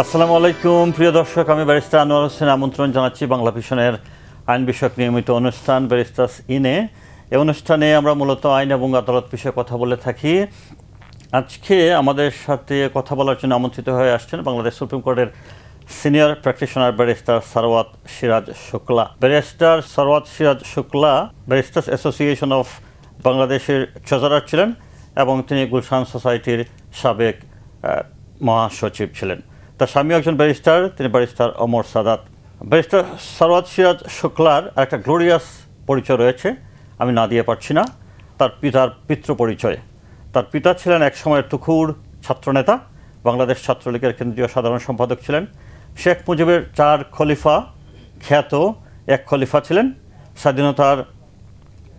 আসসালামু আলাইকুম প্রিয় দর্শক, আমি ব্যারিস্টার আনোয়ার হোসেন আমন্ত্রণ জানাচ্ছি বাংলা ভিশনের আইন বিষয়ক নিয়মিত অনুষ্ঠান ব্যারিস্টার্স ইনে। এই অনুষ্ঠানে আমরা মূলত আইন এবং আদালত বিষয়ে কথা বলে থাকি। আজকে আমাদের সাথে কথা বলার জন্য আমন্ত্রিত হয়ে আসছেন বাংলাদেশ সুপ্রিম কোর্টের senior practitioner barrister Sarwat Siraj Shukla. Barrister Sarwat Siraj Shukla barristers association of বাংলাদেশের ট্রেজারার ছিলেন এবং তিনি গুলশান সোসাইটির সাবেক মহাসচিব ছিলেন। তার স্বামী একজন ব্যারিস্টার, তিনি ব্যারিস্টার অমর সাদাত। ব্যারিস্টার সরওয়াত সিরাজ শুক্লার একটা গ্লোরিয়াস পরিচয় রয়েছে, আমি না দিয়ে পারছি না। তার পিতার পিতৃ পরিচয়। তার পিতা ছিলেন এক সময়ের তুখুর ছাত্রনেতা, বাংলাদেশ ছাত্রলীগের কেন্দ্রীয় সাধারণ সম্পাদক ছিলেন। শেখ মুজিবের 4 খলিফা খ্যাত এক খলিফা ছিলেন, স্বাধীনতার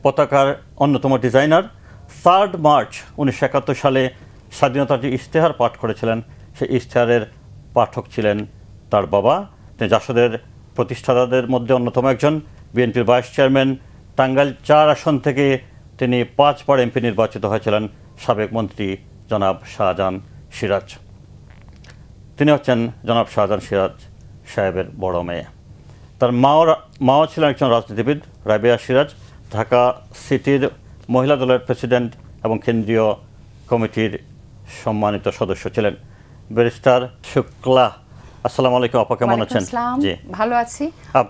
পতাকার অন্যতম ডিজাইনার। 3 মার্চ 1971 সালে স্বাধীনতার যে ইশতেহার পাঠ করেছিলেন, সেই ইশতেহারের পাঠক ছিলেন তার বাবা। তিনি জাসদের প্রতিষ্ঠাতাদের মধ্যে অন্যতম একজন। বিএনপির ভাইস চেয়ারম্যান, টাঙ্গাইল 4 আসন থেকে তিনি 5 বার এমপি নির্বাচিত হয়েছিলেন সাবেক মন্ত্রী জনাব শাহজাহান সিরাজ। তিনি হচ্ছেন জনাব শাহজাহান সিরাজ সাহেবের বড় মেয়ে। তার মাও ছিলেন একজন রাজনীতিবিদ, রাবেয়া সিরাজ, ঢাকা সিটির মহিলা দলের প্রেসিডেন্ট এবং কেন্দ্রীয় কমিটির সম্মানিত সদস্য ছিলেন। ব্যারিস্টার শুক্লা, আসসালামু আলাইকুম আপা, কেমন আছেন? জি, ভালো আছি।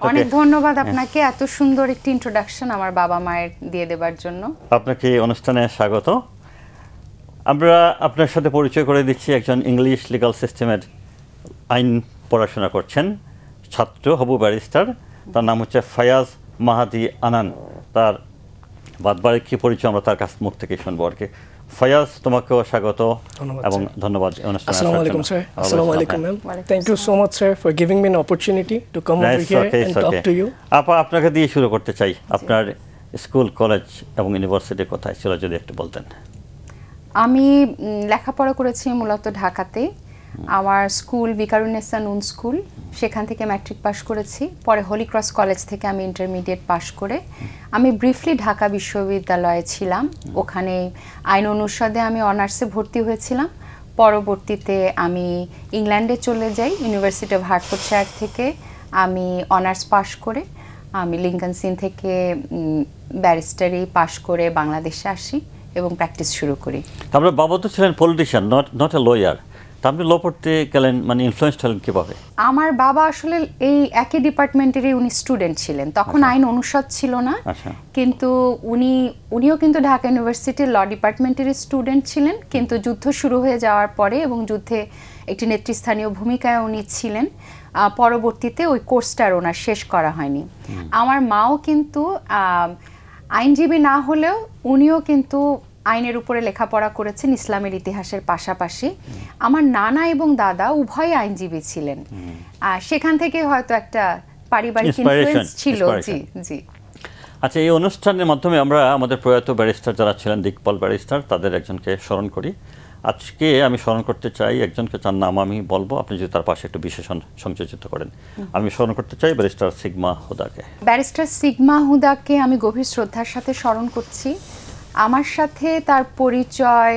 অনেক ধন্যবাদ আপনাকে এত সুন্দর একটি ইন্ট্রোডাকশন আমার বাবা মায়ের দিয়ে দেবার জন্য। আপনাকে অনুষ্ঠানে স্বাগত। আমরা আপনার সাথে পরিচয় করে দিচ্ছি একজন ইংলিশ লিগাল সিস্টেমের আইন পড়াশোনা করছেন ছাত্র, হবু ব্যারিস্টার। তার নাম হচ্ছে ফায়াজ মাহাদি আনান। তার বাদবাকি পরিচয় আমরা তার কাছ মুখ থেকে শুনবো আর কি। ফায়াজ, তোমাকেও স্বাগত এবং ধন্যবাদ। Assalamu alaikum sir. Assalamu alaikum ma'am. Thank you so much sir for giving me an opportunity to come over here and talk to you. আপা, আপনাকে দিয়ে শুরু করতে চাই। আপনার স্কুল, কলেজ এবং ইউনিভার্সিটি কোথায় ছিল যদি একটু বলতেন। আমি লেখাপড়া করেছি মূলত ঢাকাতে। আমার স্কুল বিকারুন্নেসা নুন স্কুল, সেখান থেকে ম্যাট্রিক পাস করেছি। পরে হোলি ক্রস কলেজ থেকে আমি ইন্টারমিডিয়েট পাস করে আমি ব্রিফলি ঢাকা বিশ্ববিদ্যালয়ে ছিলাম। ওখানে আইন অনুষদে আমি অনার্সে ভর্তি হয়েছিলাম। পরবর্তীতে আমি ইংল্যান্ডে চলে যাই। ইউনিভার্সিটি অফ হার্টফোর্ডশায়ার থেকে আমি অনার্স পাস করে আমি লিঙ্কন সিন থেকে ব্যারিস্টারি পাস করে বাংলাদেশে আসি এবং প্র্যাকটিস শুরু করি। আপনার বাবা তো ছিলেন পলিটিশিয়ান, নট এ লয়ার। আপনি ল পড়তে গেলেন, মানে ইনফ্লুয়েন্সড হলেন কিভাবে? আমার বাবা আসলে এই একই ডিপার্টমেন্টেরই উনি স্টুডেন্ট ছিলেন। তখন আইন অনুষদ ছিল না, কিন্তু উনিও কিন্তু ঢাকা ইউনিভার্সিটির ল ডিপার্টমেন্টেরই স্টুডেন্ট ছিলেন। কিন্তু যুদ্ধ শুরু হয়ে যাওয়ার পরে এবং যুদ্ধে একটি নেতৃস্থানীয় ভূমিকায় উনি ছিলেন। পরবর্তীতে ওই কোর্সটার ওনার শেষ করা হয়নি। আমার মাও কিন্তু আইনজীবী না হলেও উনিও কিন্তু আইনের উপরে লেখাপড়া করেছেন ইসলামের ইতিহাসের পাশাপাশি। আমার নানা এবং দাদা উভয় আইনজীবী ছিলেন। সেখান থেকে হয়তো একটা পারিবারিক ইনফ্লুয়েন্স ছিল। জি জি। আচ্ছা, এই অনুষ্ঠানের মাধ্যমে আমরা আমাদের প্রয়াত ব্যারিস্টার যারা ছিলেন, দিকপাল ব্যারিস্টার, তাদের একজনকে স্মরণ করি। আজকে আমি স্মরণ করতে চাই একজনকে, তার নাম আমি বলবো, আপনি যদি তার পাশে একটু বিশেষণ সংযোজিত করেন। আমি স্মরণ করতে চাই ব্যারিস্টার সিগমা হুদাকে। ব্যারিস্টার সিগমা হুদাকে আমি গভীর শ্রদ্ধার সাথে স্মরণ করছি। আমার সাথে তার পরিচয়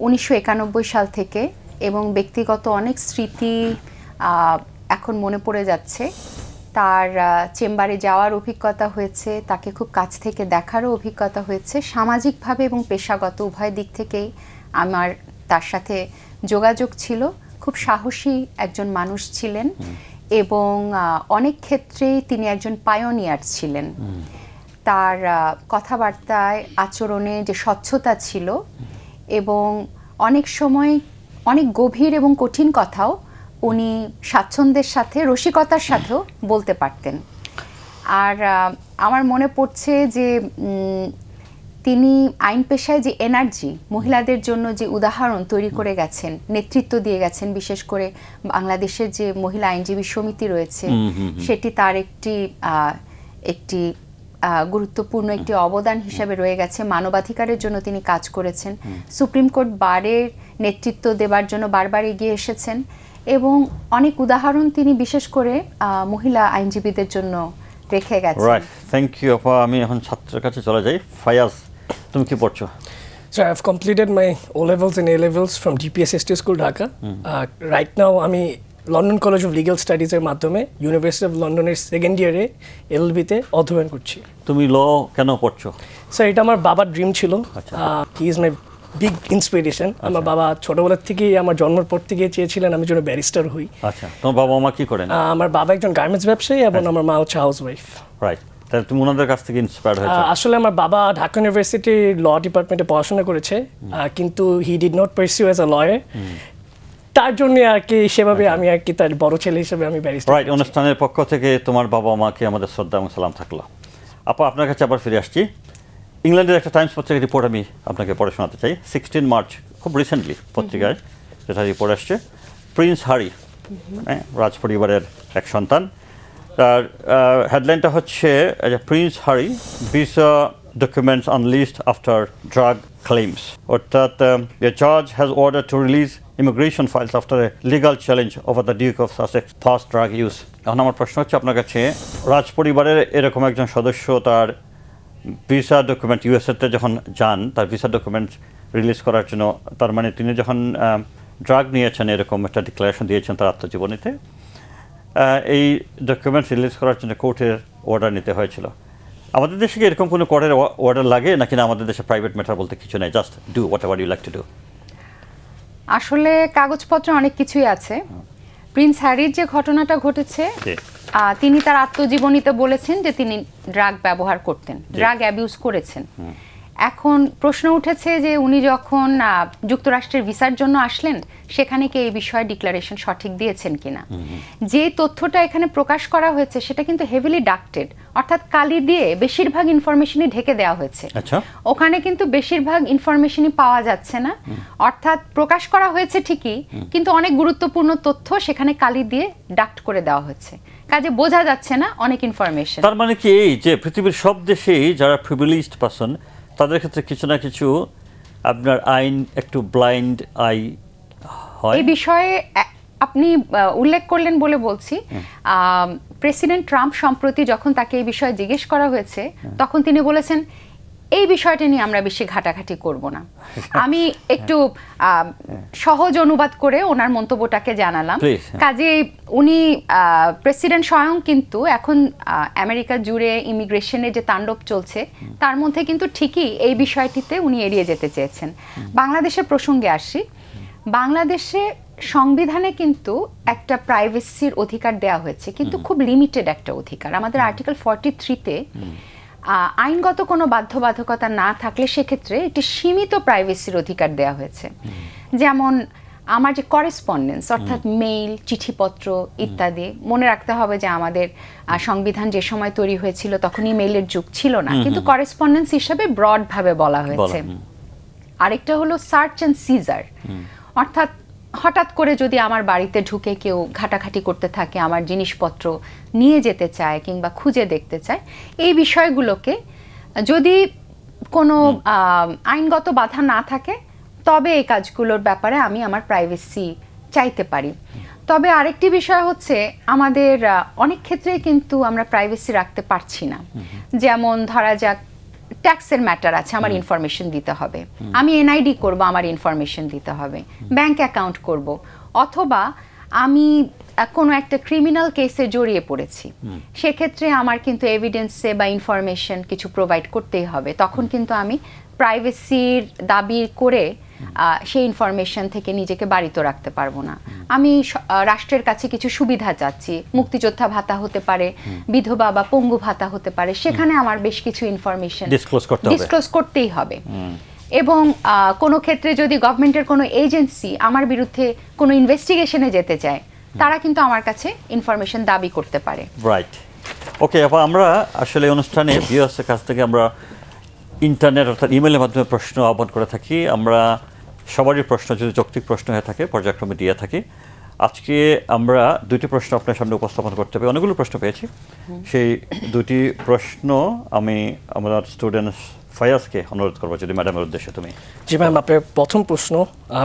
1991 সাল থেকে এবং ব্যক্তিগত অনেক স্মৃতি এখন মনে পড়ে যাচ্ছে। তার চেম্বারে যাওয়ার অভিজ্ঞতা হয়েছে, তাকে খুব কাছ থেকে দেখারও অভিজ্ঞতা হয়েছে। সামাজিকভাবে এবং পেশাগত উভয় দিক থেকেই আমার তার সাথে যোগাযোগ ছিল। খুব সাহসী একজন মানুষ ছিলেন এবং অনেক ক্ষেত্রেই তিনি একজন পায়োনিয়ার ছিলেন। তার কথাবার্তায়, আচরণে যে স্বচ্ছতা ছিল এবং অনেক সময় অনেক গভীর এবং কঠিন কথাও উনি স্বাচ্ছন্দ্যের সাথে, রসিকতার সাথেও বলতে পারতেন। আর আমার মনে পড়ছে যে তিনি আইন পেশায় যে এনার্জি, মহিলাদের জন্য যে উদাহরণ তৈরি করে গেছেন, নেতৃত্ব দিয়ে গেছেন, বিশেষ করে বাংলাদেশের যে মহিলা আইনজীবী সমিতি রয়েছে, সেটি তার একটি গুরুত্বপূর্ণ একটি অবদান হিসেবে রয়ে গেছে। মানবাধিকারের জন্য তিনি কাজ করেছেন। সুপ্রিম কোর্ট বারের নেতৃত্ব দেবার জন্য বারবার এগিয়ে এসেছেন এবং অনেক উদাহরণ তিনি বিশেষ করে মহিলা আইনজীবীদের জন্য রেখে গেছেন। রাইট, থ্যাংক ইউ আপা। আমি এখন ছাত্রের কাছে চলে যাই। ফায়াজ, তুমি কি পড়ছো? So I have completed my O levels and A levels from GPSST School Dhaka. Right now আমি লন্ডন কলেজ অফ লিগ্যাল স্টাডিজের মাধ্যমে ইউনিভার্সিটি অফ লন্ডনের সেকেন্ড ইয়ারে এলএলবিতে অধ্যয়ন করছি। তুমি ল কেন পড়ছো? স্যার এটা আমার বাবার ড্রিম ছিল। He is my big inspiration. আমার বাবা ছোটবেলা থেকেই আমার জন্মের পর থেকে চেয়েছিলেন আমি যেন ব্যারিস্টার হই। আচ্ছা, তোমার বাবা মা কি করেন? আমার বাবা একজন গার্মেন্টস ব্যবসায়ী এবং আমার মা হচ্ছে হাউসওয়াইফ। রাইট, তাহলে তুমি ওনাদের কাছ থেকে ইন্সপায়ার্ড হয়েছো? আসলে আমার বাবা ঢাকা ইউনিভার্সিটির ল ডিপার্টমেন্টে পড়াশোনা করেছে, কিন্তু he did not pursue as a lawyer. তার জন্য আর কি সেভাবে আমি আর কি তার বড় ছেলে হিসেবে আমি ব্যারিস্টার। রাইট, অনুষ্ঠানের পক্ষ থেকে তোমার বাবা মাকে আমাদের শ্রদ্ধা এবং সালাম থাকলো। আপা, আপনার কাছে আবার ফিরে আসছি। ইংল্যান্ডের একটা টাইমস পত্রিকার রিপোর্ট আমি আপনাকে পড়ে শোনাতে চাই। 16 মার্চ, খুব রিসেন্টলি পত্রিকায় যেটা রিপোর্ট আসছে, প্রিন্স হ্যারি, রাজ পরিবারের এক সন্তান, তার হেডলাইনটা হচ্ছে Prince Harry visa documents unlist after drug claims. অর্থাৎ এ জাজ has order to release immigration files after a legal challenge over the Duke of Sussex fast drug use. এখন আমার প্রশ্ন হচ্ছে আপনার কাছে, রাজ পরিবারের এরকম একজন সদস্য তার ভিসা ডকুমেন্ট ইউএসএতে যখন যান, তার ভিসা ডকুমেন্ট রিলিজ করার জন্য, তার মানে তিনি যখন ড্রাগ নিয়েছেন এরকম একটা ডিক্লারেশন দিয়েছেন তার আত্মজীবনীতে, এই ডকুমেন্টস রিলিজ করার জন্য কোর্টের অর্ডার নিতে হয়েছিল। আমাদের দেশে কি এরকম কোনো কোর্টের অর্ডার লাগে নাকি না আমাদের দেশে প্রাইভেট ম্যাটার বলতে কিছু নেই, just do whatever you like to do? আসলে কাগজপত্র অনেক কিছুই আছে। প্রিন্স হ্যারির যে ঘটনাটা ঘটেছে, তিনি তার আত্মজীবনীতে বলেছেন যে তিনি ড্রাগ ব্যবহার করতেন, ড্রাগ অ্যাবিউজ করেছেন। এখন প্রশ্ন উঠেছে যে উনি যখন যুক্তরাষ্ট্রের ভিসার জন্য আসলেন সেখানে কি এই বিষয়ে ডিক্লারেশন সঠিক দিয়েছেন কিনা। যে তথ্যটা এখানে প্রকাশ করা হয়েছে সেটা কিন্তু হেভিলি ডাক্টেড, অর্থাৎ কালি দিয়ে বেশিরভাগ ইনফরমেশনই ঢেকে দেওয়া হয়েছে। ওখানে কিন্তু বেশিরভাগ ইনফরমেশনই পাওয়া যাচ্ছে না, অর্থাৎ প্রকাশ করা হয়েছে ঠিকই, কিন্তু অনেক গুরুত্বপূর্ণ তথ্য সেখানে কালি দিয়ে ডাক্ট করে দেওয়া হয়েছে, কাজে বোঝা যাচ্ছে না অনেক ইনফরমেশন। তার মানে কি এই যে পৃথিবীর সব দেশেই যারা প্রিভিলেজড পারসন তাদের ক্ষেত্রে কিছু না কিছু আপনার আইন একটু ব্লাইন্ড আই হয়। এই বিষয়ে আপনি উল্লেখ করলেন বলে বলছি, প্রেসিডেন্ট ট্রাম্প সম্প্রতি যখন তাকে এই বিষয়ে জিজ্ঞেস করা হয়েছে তখন তিনি বলেছেন এই বিষয়টা নিয়ে আমরা বেশি ঘাটাঘাটি করব না। আমি একটু সহজ অনুবাদ করে ওনার মন্তব্যটাকে জানালাম। কাজে উনি প্রেসিডেন্ট স্বয়ং কিন্তু এখন আমেরিকা জুড়ে ইমিগ্রেশনের যে তাণ্ডব চলছে তার মধ্যে কিন্তু ঠিকই এই বিষয়টিতে উনি এড়িয়ে যেতে চেয়েছেন। বাংলাদেশের প্রসঙ্গে আসি। বাংলাদেশে সংবিধানে কিন্তু একটা প্রাইভেসির অধিকার দেওয়া হয়েছে, কিন্তু খুব লিমিটেড একটা অধিকার। আমাদের আর্টিকেল 43-তে আইনগত কোনো বাধ্যবাধকতা না থাকলে সেক্ষেত্রে একটি সীমিত প্রাইভেসির অধিকার দেওয়া হয়েছে। যেমন আমার যে করেসপন্ডেন্স, অর্থাৎ মেইল, চিঠিপত্র ইত্যাদি, মনে রাখতে হবে যে আমাদের সংবিধান যে সময় তৈরি হয়েছিল তখন ইমেইলের যুগ ছিল না, কিন্তু করেসপন্ডেন্স হিসাবে ব্রডভাবে বলা হয়েছে। আরেকটা হলো সার্চ অ্যান্ড সিজার, অর্থাৎ হঠাৎ করে যদি আমার বাড়িতে ঢুকে কেউ ঘাটাঘাটি করতে থাকে, আমার জিনিসপত্র নিয়ে যেতে চায় কিংবা খুঁজে দেখতে চায়, এই বিষয়গুলোকে যদি কোনো আইনগত বাধা না থাকে তবে এই কাজগুলোর ব্যাপারে আমি আমার প্রাইভেসি চাইতে পারি। তবে আরেকটি বিষয় হচ্ছে আমাদের অনেক ক্ষেত্রে কিন্তু আমরা প্রাইভেসি রাখতে পারছি না। যেমন ধরা যাক ট্যাক্সের ম্যাটার আছে, আমার ইনফরমেশন দিতে হবে, আমি এনআইডি করব, আমার ইনফরমেশন দিতে হবে, ব্যাংক অ্যাকাউন্ট করব, অথবা আমি কোনো একটা ক্রিমিনাল কেসে জড়িয়ে পড়েছি, সেক্ষেত্রে আমার কিন্তু এভিডেন্সে বা ইনফরমেশন কিছু প্রোভাইড করতেই হবে। তখন কিন্তু আমি প্রাইভেসির দাবি করে সেই ইনফরমেশন থেকে নিজেকে বাড়িতে রাখতে পারবো না। আমি রাষ্ট্রের কাছে কিছু সুবিধা চাচ্ছি, মুক্তিযোদ্ধা ভাতা হতে পারে, বিধবা বা পঙ্গু ভাতা হতে পারে, সেখানে আমার বেশ কিছু ইনফরমেশন ডিসক্লোজ করতেই হবে। এবং কোনো ক্ষেত্রে যদি গভর্নমেন্টের কোনো এজেন্সি আমার বিরুদ্ধে কোনো ইনভেস্টিগেশনে যেতে চায়, তারা কিন্তু আমার কাছে ইনফরমেশন দাবি করতে পারে। রাইট, ওকে আপা, আমরা আসলে অনুষ্ঠানে ভিউয়ার্সের কাছ থেকে আমরা ইন্টারনেট অর্থাৎ ইমেলের মাধ্যমে প্রশ্ন আহ্বান করে থাকি। আমরা সবারই প্রশ্ন যদি যৌক্তিক প্রশ্ন হয়ে থাকে পর্যায়ক্রমে দিয়ে থাকি। আজকে আমরা দুটি প্রশ্ন আপনার সামনে উপস্থাপন করতে হবে, অনেকগুলো প্রশ্ন পেয়েছি। সেই দুটি প্রশ্ন আমি আমার স্টুডেন্টস ফায়াজকে অনুরোধ করবো, যদি ম্যাডামের উদ্দেশ্যে তুমি। জি ম্যাম, আপনার প্রথম প্রশ্ন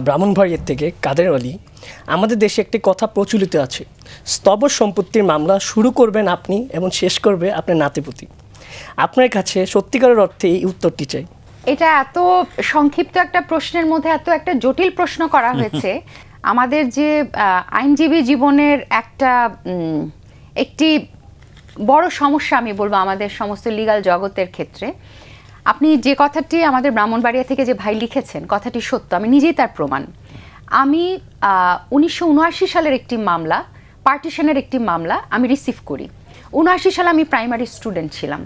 ব্রাহ্মণবাড়িয়ার থেকে কাদের আলী। আমাদের দেশে একটি কথা প্রচলিত আছে, স্তবর সম্পত্তির মামলা শুরু করবেন আপনি এবং শেষ করবে আপনার নাতিপুতি। আপনার কাছে সত্যিকারের অর্থে এই উত্তরটি চাই। এটা এত সংক্ষিপ্ত একটা প্রশ্নের মধ্যে এত একটা জটিল প্রশ্ন করা হয়েছে, আমাদের যে আইনজীবী জীবনের একটি বড় সমস্যা আমি বলবো আমাদের সমস্ত লিগ্যাল জগতের ক্ষেত্রে, আপনি যে কথাটি আমাদের ব্রাহ্মণবাড়িয়া থেকে যে ভাই লিখেছেন কথাটি সত্য, আমি নিজেই তার প্রমাণ। আমি 1979 সালের একটি মামলা, পার্টিশনের একটি মামলা আমি রিসিভ করি। 79 সালে আমি প্রাইমারি স্টুডেন্ট ছিলাম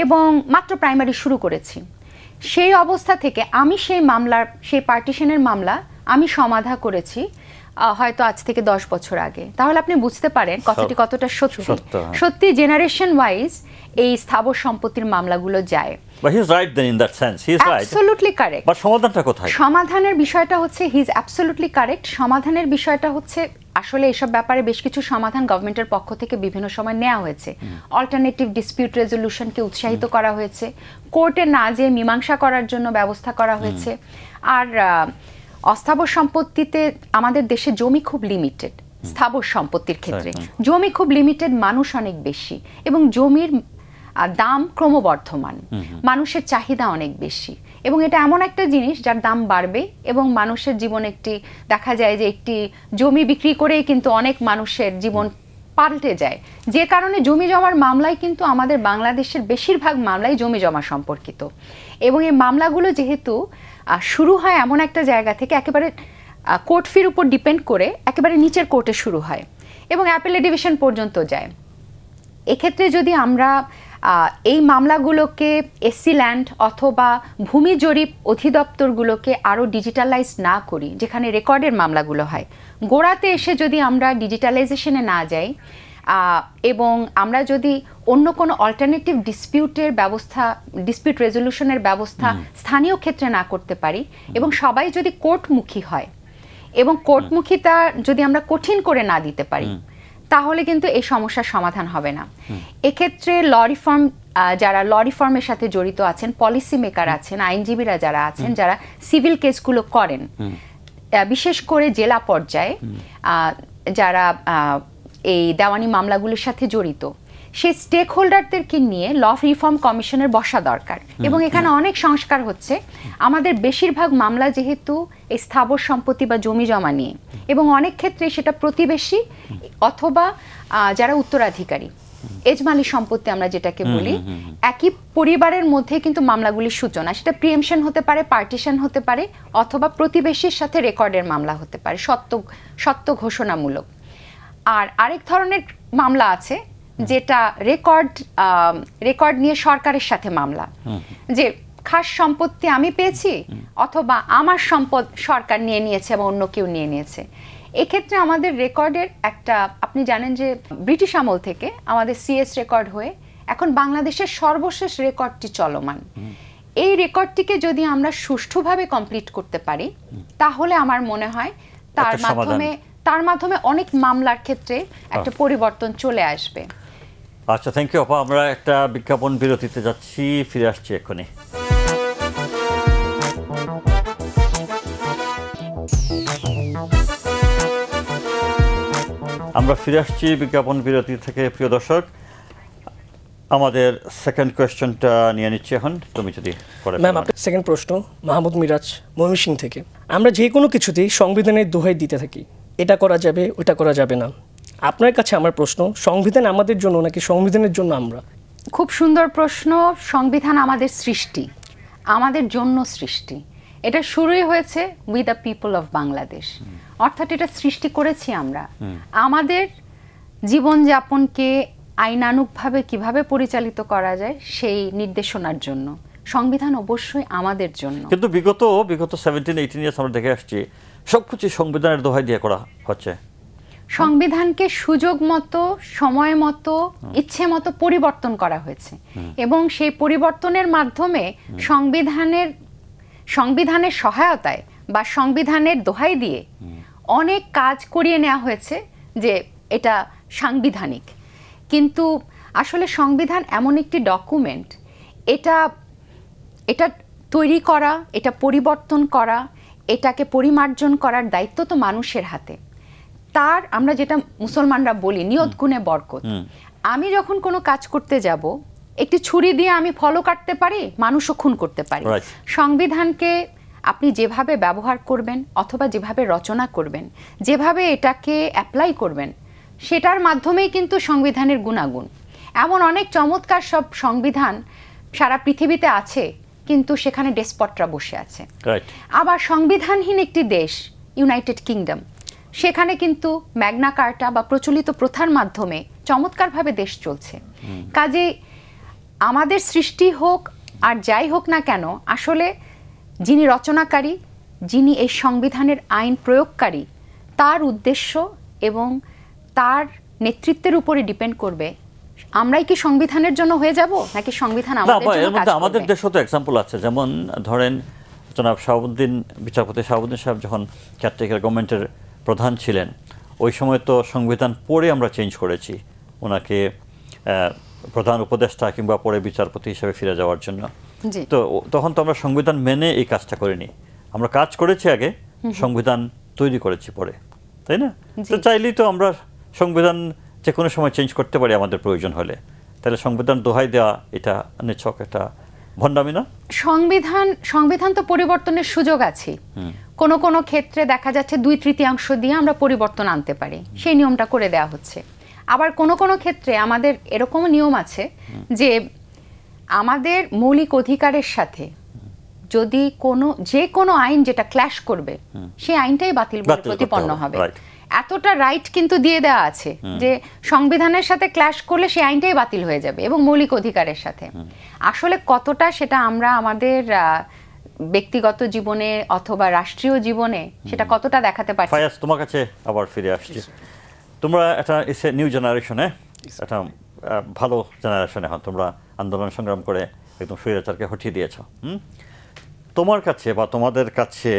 এবং মাত্র প্রাইমারি শুরু করেছি। সেই অবস্থা থেকে আমি সেই পার্টিশনের মামলা আমি সমাধা করেছি হয়তো আজ থেকে 10 বছর আগে। তাহলে আপনি বুঝতে পারেন কথাটি কতটা সত্যি জেনারেশন ওয়াইজ এই স্থাবর সম্পত্তির মামলাগুলো যায়। But he's right then in that sense. He is right. Absolutely correct. But সমাধানটা কোথায়? সমাধানের বিষয়টা হচ্ছে he is absolutely correct. সমাধানের বিষয়টা হচ্ছে আসলে এসব ব্যাপারে বেশ কিছু সমাধান গভর্নমেন্টের পক্ষ থেকে বিভিন্ন সময় নেওয়া হয়েছে। অল্টারনেটিভ ডিসপিউট রেজলিউশনকে উৎসাহিত করা হয়েছে, কোর্টে না যেয়ে মীমাংসা করার জন্য ব্যবস্থা করা হয়েছে। আর অস্থাবর সম্পত্তিতে আমাদের দেশে জমি খুব লিমিটেড, স্থাবর সম্পত্তির ক্ষেত্রে জমি খুব লিমিটেড, মানুষ অনেক বেশি এবং জমির দাম ক্রমবর্ধমান, মানুষের চাহিদা অনেক বেশি এবং এটা এমন একটা জিনিস যার দাম বাড়বে এবং মানুষের জীবন দেখা যায় যে একটি জমি বিক্রি করেই কিন্তু অনেক মানুষের জীবন পাল্টে যায়। যে কারণে জমি জমার মামলায় কিন্তু আমাদের বাংলাদেশের বেশিরভাগ মামলাই জমি জমা সম্পর্কিত এবং এই মামলাগুলো যেহেতু শুরু হয় এমন একটা জায়গা থেকে একেবারে কোর্ট ফির উপর ডিপেন্ড করে একেবারে নিচের কোর্টে শুরু হয় এবং অ্যাপেলেট ডিভিশন পর্যন্ত যায়। এক্ষেত্রে যদি আমরা এই মামলাগুলোকে এসসি ল্যান্ড অথবা ভূমি জরিপ অধিদপ্তরগুলোকে আরও ডিজিটালাইজ না করি, যেখানে রেকর্ডের মামলাগুলো হয়, গোড়াতে এসে যদি আমরা ডিজিটালাইজেশনে না যাই এবং আমরা যদি অন্য কোনো অল্টারনেটিভ ডিসপিউট রেজলিউশনের ব্যবস্থা স্থানীয় ক্ষেত্রে না করতে পারি এবং সবাই যদি কোর্টমুখী হয় এবং কোর্টমুখিতা যদি আমরা কঠিন করে না দিতে পারি, তাহলে কিন্তু এই সমস্যার সমাধান হবে না। এক্ষেত্রে যারা ল রিফর্মের সাথে জড়িত আছেন, পলিসি মেকার আছেন, আইনজীবীরা যারা আছেন, যারা সিভিল কেসগুলো করেন, বিশেষ করে জেলা পর্যায়ে যারা এই দেওয়ানি মামলাগুলোর সাথে জড়িত, সেই স্টেক হোল্ডারদেরকে নিয়ে ল রিফর্ম কমিশনের বসা দরকার এবং এখানে অনেক সংস্কার হচ্ছে। আমাদের বেশিরভাগ মামলা যেহেতু এই স্থাবর সম্পত্তি বা জমি জমা নিয়ে এবং অনেক ক্ষেত্রে সেটা প্রতিবেশী অথবা যারা উত্তরাধিকারী, এজমালি সম্পত্তি আমরা যেটাকে বলি, একই পরিবারের মধ্যে কিন্তু মামলাগুলির সূচনা, সেটা প্রিএমশন হতে পারে, পার্টিশন হতে পারে অথবা প্রতিবেশীর সাথে রেকর্ডের মামলা হতে পারে, সত্য ঘোষণামূলক। আর আরেক ধরনের মামলা আছে যেটা রেকর্ড নিয়ে সরকারের সাথে মামলা, যে খাস সম্পত্তি আমি পেয়েছি অথবা আমার সম্পদ সরকার নিয়ে নিয়েছে বা অন্য কেউ নিয়ে নিয়েছে। এক্ষেত্রে আমাদের রেকর্ডের আপনি জানেন যে ব্রিটিশ আমল থেকে আমাদের সিএস রেকর্ড হয়ে এখন বাংলাদেশের সর্বশেষ রেকর্ডটি চলমান। এই রেকর্ডটিকে যদি আমরা সুষ্ঠুভাবে কমপ্লিট করতে পারি তাহলে আমার মনে হয় তার মাধ্যমে অনেক মামলার ক্ষেত্রে একটা পরিবর্তন চলে আসবে। আচ্ছা, থ্যাংক ইউ আপা। আমরা একটা বিজ্ঞাপন বিরতিতে যাচ্ছি, ফিরে আসছি এক্ষুনি। আমরা ফিরে আসছি বিজ্ঞাপন বিরতি থেকে। প্রিয় দর্শক, আমাদের সেকেন্ড কোয়েশ্চনটা নিয়ে নিচ্ছি এখন, তুমি যদি ম্যাম। সেকেন্ড প্রশ্ন মাহমুদ মিরাজ ময়মনসিংহ থেকে। আমরা যে কোনো কিছুতেই সংবিধানের দোহাই দিতে থাকি, এটা করা যাবে ওটা করা যাবে না। আপনার কাছে আমার প্রশ্ন, সংবিধান আমাদের জন্য নাকি সংবিধানের জন্য আমরা? খুব সুন্দর প্রশ্ন। সংবিধান আমাদের সৃষ্টি, আমাদের জন্য সৃষ্টি। এটা শুরুই হয়েছে with the people of Bangladesh, অর্থাৎ এটা সৃষ্টি করেছি আমরা আমাদের জীবনযাপনকে আইনানুগভাবে কিভাবে পরিচালিত করা যায় সেই নির্দেশনার জন্য। সংবিধান অবশ্যই আমাদের জন্য। কিন্তু বিগত 17-18 ইয়ার্স আমরা দেখে আসছি সবকিছু সংবিধানের দোহাই দিয়ে করা হচ্ছে। সংবিধানকে সুযোগ মতো, সময় মতো, ইচ্ছে মতো পরিবর্তন করা হয়েছে এবং সেই পরিবর্তনের মাধ্যমে সংবিধানের সহায়তায় বা সংবিধানের দোহাই দিয়ে অনেক কাজ করিয়ে নেওয়া হয়েছে যে এটা সাংবিধানিক। কিন্তু আসলে সংবিধান এমন একটি ডকুমেন্ট, এটা তৈরি করা, এটা পরিবর্তন করা, এটাকে পরিমার্জন করার দায়িত্ব তো মানুষের হাতে। আমরা যেটা মুসলমানরা বলি নিয়ত গুণে বরকত। আমি যখন কোনো কাজ করতে যাব, একটি ছুরি দিয়ে আমি ফলও কাটতে পারি, মানুষও খুন করতে পারি। সংবিধানকে আপনি যেভাবে ব্যবহার করবেন অথবা যেভাবে রচনা করবেন, যেভাবে এটাকে অ্যাপ্লাই করবেন, সেটার মাধ্যমেই কিন্তু সংবিধানের গুণাগুণ। এমন অনেক চমৎকার সব সংবিধান সারা পৃথিবীতে আছে, কিন্তু সেখানে ডেসপটরা বসে আছে। আবার সংবিধানহীন একটি দেশ ইউনাইটেড কিংডম, সেখানে কিন্তু ম্যাগনা কার্টা বা প্রচলিত প্রথার মাধ্যমে চমৎকারভাবে দেশ চলছে। কাজে আমাদের সৃষ্টি হোক আর যাই হোক না কেন, আসলে যিনি রচনাকারী, যিনি এই সংবিধানের আইন প্রয়োগকারী, তার উদ্দেশ্য এবং তার নেতৃত্বের উপরে ডিপেন্ড করবে আমরাই কি সংবিধানের জন্য হয়ে যাব নাকি সংবিধান আমাদের জন্য কাজ করবে। আমাদের দেশেও তো এক্সাম্পল আছে, যেমন ধরেন জনাব শাহাবুদ্দিন, বিচারপতি শাহাবুদ্দিন সাহেব যখন কেয়ারটেকার গভর্নমেন্টের প্রধান ছিলেন, ওই সময় তো সংবিধান পড়ে আমরা চেঞ্জ করেছি ওনাকে প্রধান উপদেষ্টা কিংবা পরে বিচারপতি হিসেবে ফিরে যাওয়ার জন্য। তো তখন তো আমরা সংবিধান মেনে এই কাজটা করিনি, আমরা কাজ করেছি আগে, সংবিধান তৈরি করেছি পরে, তাই না? তো চাইলেই তো আমরা সংবিধান যে কোনো সময় চেঞ্জ করতে পারি আমাদের প্রয়োজন হলে। তাহলে সংবিধান দোহাই দেওয়া এটা নিছক একটা ভণ্ডামি না? সংবিধান তো পরিবর্তনের সুযোগ আছে। কোনো কোনো ক্ষেত্রে দেখা যাচ্ছে 2/3 দিয়ে আমরা পরিবর্তন আনতে পারি, সেই নিয়মটা করে দেওয়া হচ্ছে। আবার কোনো কোনো ক্ষেত্রে আমাদের এরকম নিয়ম আছে যে আমাদের মৌলিক অধিকারের সাথে যদি যে কোনো আইন যেটা ক্ল্যাশ করবে, সেই আইনটাই বাতিল বলে প্রতিপন্ন হবে। এতটা রাইট কিন্তু দিয়ে দেওয়া আছে যে সংবিধানের সাথে ক্ল্যাশ করলে সেই আইনটাই বাতিল হয়ে যাবে এবং মৌলিক অধিকারের সাথে। আসলে কতটা সেটা আমরা আমাদের ব্যক্তিগত জীবনে অথবা রাষ্ট্রীয় জীবনে সেটা কতটা দেখাতে পারছি। ফায়াজ, তোমার কাছে আবার ফিরে আসছি। তোমরা একটা নিউ জেনারেশনে, একটা ভালো জেনারেশনে, এখন তোমরা আন্দোলন সংগ্রাম করে একদম স্বৈরাচারকে হটিয়ে দিয়েছ। তোমার কাছে বা তোমাদের কাছে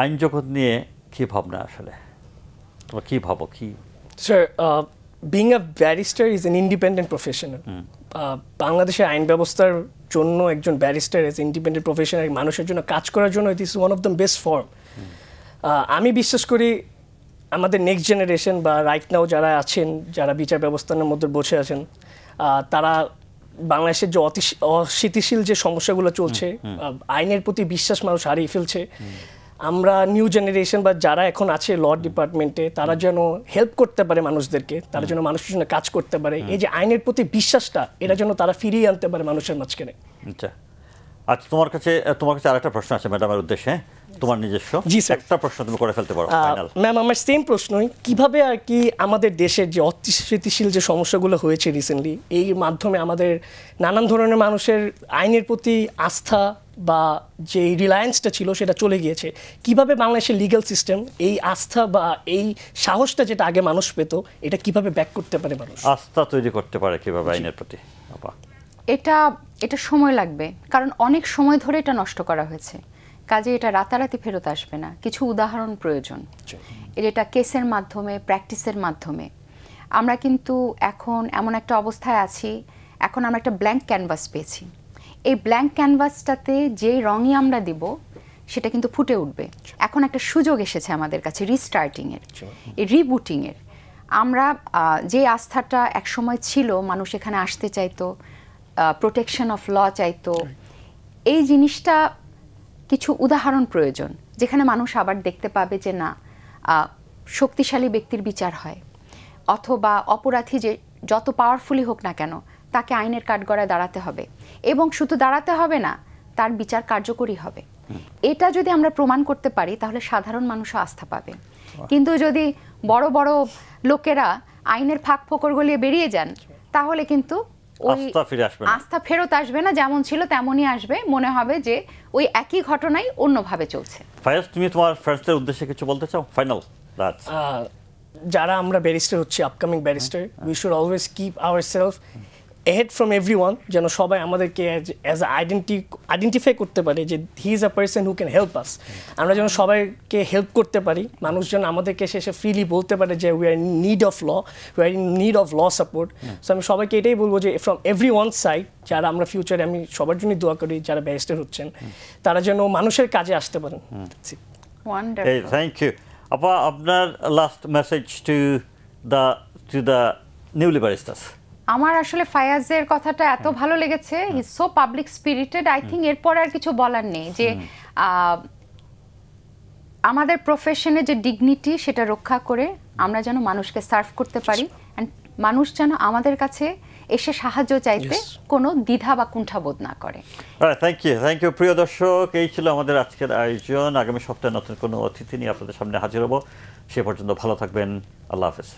আইন জগৎ নিয়ে কি ভাবনা আসলে? তোমরা কি ভাবো? কি sir, being a barrister is an independent professional. বাংলাদেশের আইন ব্যবস্থার জন্য একজন ব্যারিস্টার এজ ইন্ডিপেন্ডেন্ট প্রফেশনাল মানুষের জন্য কাজ করার জন্য it is one of the best form. আমি বিশ্বাস করি আমাদের নেক্সট জেনারেশন বা রাইট নাও যারা আছেন, যারা বিচার ব্যবস্থার মধ্যে বসে আছেন, তারা বাংলাদেশের যে অস্থিতিশীল যে সমস্যাগুলো চলছে, আইনের প্রতি বিশ্বাস মানুষ হারিয়ে ফেলছে। আমরা নিউ জেনারেশন বা যারা এখন আছে ল ডিপার্টমেন্টে, তারা যেন হেল্প করতে পারে মানুষদেরকে, তারা যেন মানুষের জন্য কাজ করতে পারে। এই যে আইনের প্রতি বিশ্বাসটা, এটা যেন তারা ফিরিয়ে আনতে পারে মানুষের মাঝখানে। আচ্ছা, তোমার কাছে আরেকটা প্রশ্ন আছে ম্যাডামের উদ্দেশ্যে, তোমার নিজস্ব। জি স্যার, একটা প্রশ্ন তুমি করে ফেলতে পারো। ম্যাম, আমার সেম প্রশ্নই, কিভাবে আর কি আমাদের দেশের যে অস্থিতিশীল যে সমস্যাগুলো হয়েছে রিসেন্টলি, এই মাধ্যমে আমাদের নানান ধরনের মানুষের আইনের প্রতি আস্থা বা যে রিলায়েন্সটা ছিল সেটা চলে গিয়েছে। কিভাবে বাংলাদেশের লিগ্যাল সিস্টেম এই আস্থা বা এই সাহসটা যেটা আগে মানুষ পেত, এটা কিভাবে ব্যাক করতে পারে, মানুষ আস্থা তৈরি করতে পারে কিভাবে আইনের প্রতি? এটা সময় লাগবে, কারণ অনেক সময় ধরে এটা নষ্ট করা হয়েছে। কাজে এটা রাতারাতি ফেরত আসবে না, কিছু উদাহরণ প্রয়োজন। এটা কেসের মাধ্যমে, প্র্যাকটিসের মাধ্যমে। আমরা কিন্তু এখন এমন একটা অবস্থায় আছি, এখন আমরা একটা ব্ল্যাঙ্ক ক্যানভাস পেয়েছি। এই ব্ল্যাঙ্ক ক্যানভাসটাতে যে রঙই আমরা দিব সেটা কিন্তু ফুটে উঠবে। এখন একটা সুযোগ এসেছে আমাদের কাছে রিস্টার্টিংয়ের, এই রিবুটিংয়ের। আমরা যে আস্থাটা একসময় ছিল, মানুষ এখানে আসতে চাইতো, প্রোটেকশন অফ ল চাইতো, এই জিনিসটা কিছু উদাহরণ প্রয়োজন, যেখানে মানুষ আবার দেখতে পাবে যে না, শক্তিশালী ব্যক্তির বিচার হয়, অথবা অপরাধী যে যত পাওয়ারফুলি হোক না কেন, তাকে আইনের কাঠগড়ায় দাঁড়াতে হবে, এবং শুধু দাঁড়াতে হবে না, তার বিচার কার্যকরী হবে। এটা যদি আমরা প্রমাণ করতে পারি, তাহলে সাধারণ মানুষও আস্থা পাবে। কিন্তু যদি বড় বড় লোকেরা আইনের ফাঁক ফোকর গলিয়ে বেরিয়ে যান, তাহলে কিন্তু আস্থা ফেরত আসবে না, যেমন ছিল তেমনই আসবে। মনে হবে যে ওই একই ঘটনাই অন্যভাবে চলছে। ফায়াজ, তুমি তোমার ফ্রেন্ডসদের উদ্দেশ্যে কিছু বলতে চাও? ফাইনাল। যারা আমরা ব্যারিস্টার হচ্ছি, upcoming barrister, we should always keep ourself ahead from everyone, যেন সবাই আমাদেরকে অ্যাজ আইডেন্টিফাই করতে পারে যে he is a person who can help us. আমরা যেন সবাইকে হেল্প করতে পারি, মানুষ যেন আমাদেরকে শেষে ফ্রিলি বলতে পারে যে we are in need of law, we are in need of law support. So আমি সবাইকে এটাই বলবো যে ফ্রম এভরি ওয়ান সাইড, যারা আমরা ফিউচারে, আমি সবার জন্যই দোয়া করি যারা ব্যারিস্টার হচ্ছেন, তারা যেন মানুষের কাজে আসতে পারেন। থ্যাংক ইউ আপা। আপনার last message to the newly barristers? আমার আসলে ফায়াজের কথাটা এত ভালো লেগেছে, he is so public spirited. I think এরপর আর কিছু বলার নেই, যে আমাদের প্রফেশনে যে ডিগনিটি সেটা রক্ষা করে আমরা যেন মানুষকে সার্ভ করতে পারি, অ্যান্ড মানুষ যেন আমাদের কাছে এসে সাহায্য চাইতে কোনো দ্বিধা বা কুণ্ঠাবোধ না করে। থ্যাংক ইউ প্রিয় দর্শক, এই ছিল আমাদের আজকের আয়োজন। আগামী সপ্তাহে নতুন কোনো অতিথি নিয়ে আপনাদের সামনে হাজির হব। সে পর্যন্ত ভালো থাকবেন। আল্লাহ হাফেজ।